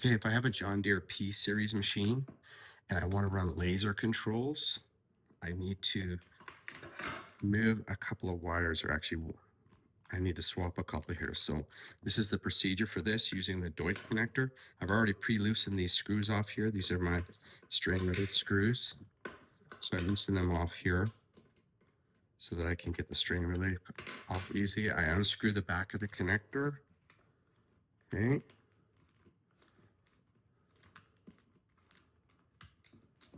Okay, if I have a John Deere P-Series machine and I want to run laser controls, I need to move a couple of wires, or actually I need to swap a couple here. So this is the procedure for this using the Deutz connector. I've already pre-loosened these screws off here. These are my string-threaded screws. So I loosen them off here so that I can get the string really off easy. I unscrew the back of the connector. Okay.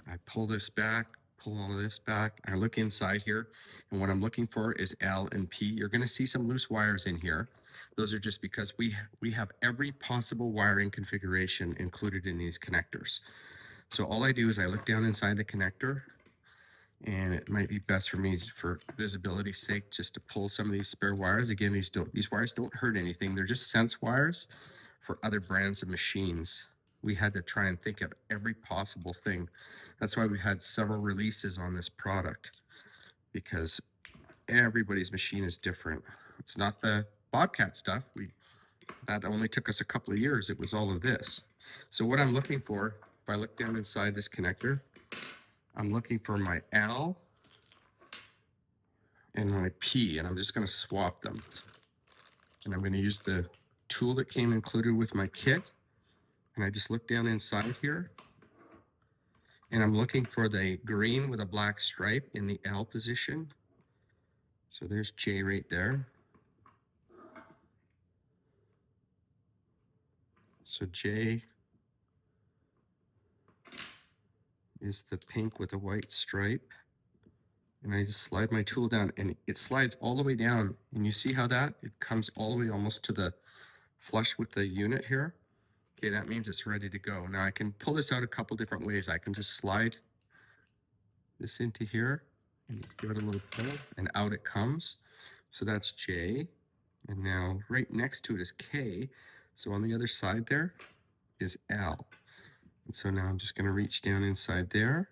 I pull this back, pull all of this back. I look inside here, and what I'm looking for is L and P. You're going to see some loose wires in here. Those are just because we have every possible wiring configuration included in these connectors. So all I do is I look down inside the connector, and it might be best for me, for visibility's sake, just to pull some of these spare wires. Again, these wires don't hurt anything. They're just sense wires for other brands of machines. We had to try and think of every possible thing. That's why we had several releases on this product, because everybody's machine is different. It's not the Bobcat stuff. That only took us a couple of years. It was all of this. So what I'm looking for, if I look down inside this connector, I'm looking for my L and my P, and I'm just going to swap them. And I'm going to use the tool that came included with my kit. And I just look down inside here, and I'm looking for the green with a black stripe in the L position. So there's J right there. So J is the pink with a white stripe. And I just slide my tool down, and it slides all the way down. And you see how it comes all the way almost to the flush with the unit here. Okay, that means it's ready to go. Now I can pull this out a couple different ways. I can just slide this into here and just give it a little pull, and out it comes. So that's J. And now right next to it is K. So on the other side there is L. And so now I'm just going to reach down inside there.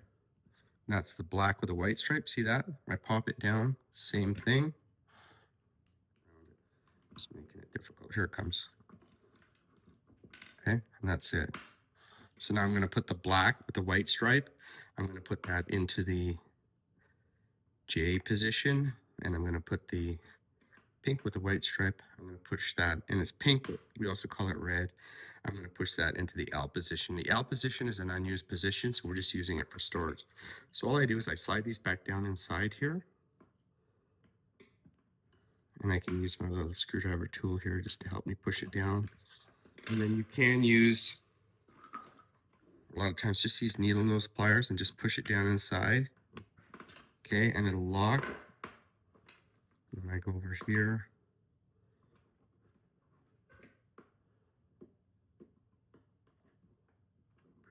And that's the black with a white stripe. See that? I pop it down. Same thing. Just making it difficult. Here it comes. Okay, and that's it. So now I'm going to put the black with the white stripe. I'm going to put that into the J position, and I'm going to put the pink with the white stripe. I'm going to push that, and it's pink, but we also call it red. I'm going to push that into the L position. The L position is an unused position, so we're just using it for storage. So all I do is I slide these back down inside here, and I can use my little screwdriver tool here just to help me push it down. And then you can use, a lot of times, just these needle nose pliers and just push it down inside. Okay, and it'll lock. And I go over here.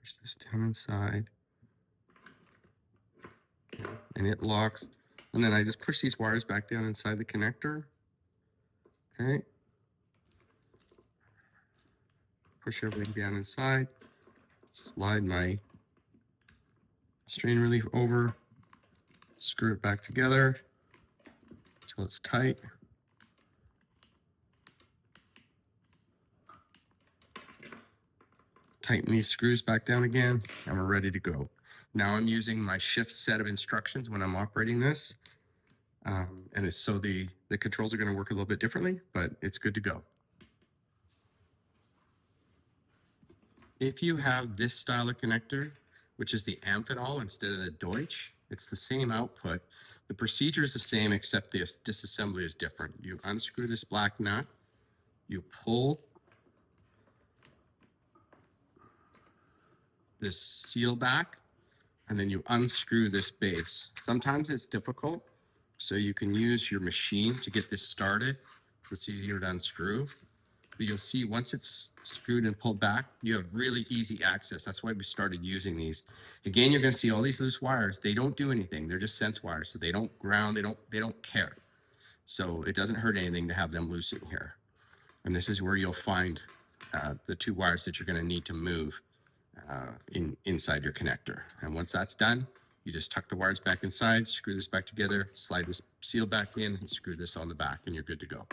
Push this down inside. Okay, and it locks. And then I just push these wires back down inside the connector. Okay. Push everything down inside. Slide my strain relief over. Screw it back together until it's tight. Tighten these screws back down again, and we're ready to go. Now I'm using my shift set of instructions when I'm operating this. And it's so the controls are going to work a little bit differently, but it's good to go. If you have this style of connector, which is the Amphenol instead of the Deutz, it's the same output. The procedure is the same, except the disassembly is different. You unscrew this black nut, you pull this seal back, and then you unscrew this base. Sometimes it's difficult, so you can use your machine to get this started. It's easier to unscrew. But you'll see once it's screwed and pulled back, you have really easy access. That's why we started using these. Again, you're going to see all these loose wires. They don't do anything. They're just sense wires, so they don't ground. They don't care. So it doesn't hurt anything to have them loose in here. And this is where you'll find the two wires that you're going to need to move inside your connector. And once that's done, you just tuck the wires back inside, screw this back together, slide this seal back in, and screw this on the back, and you're good to go.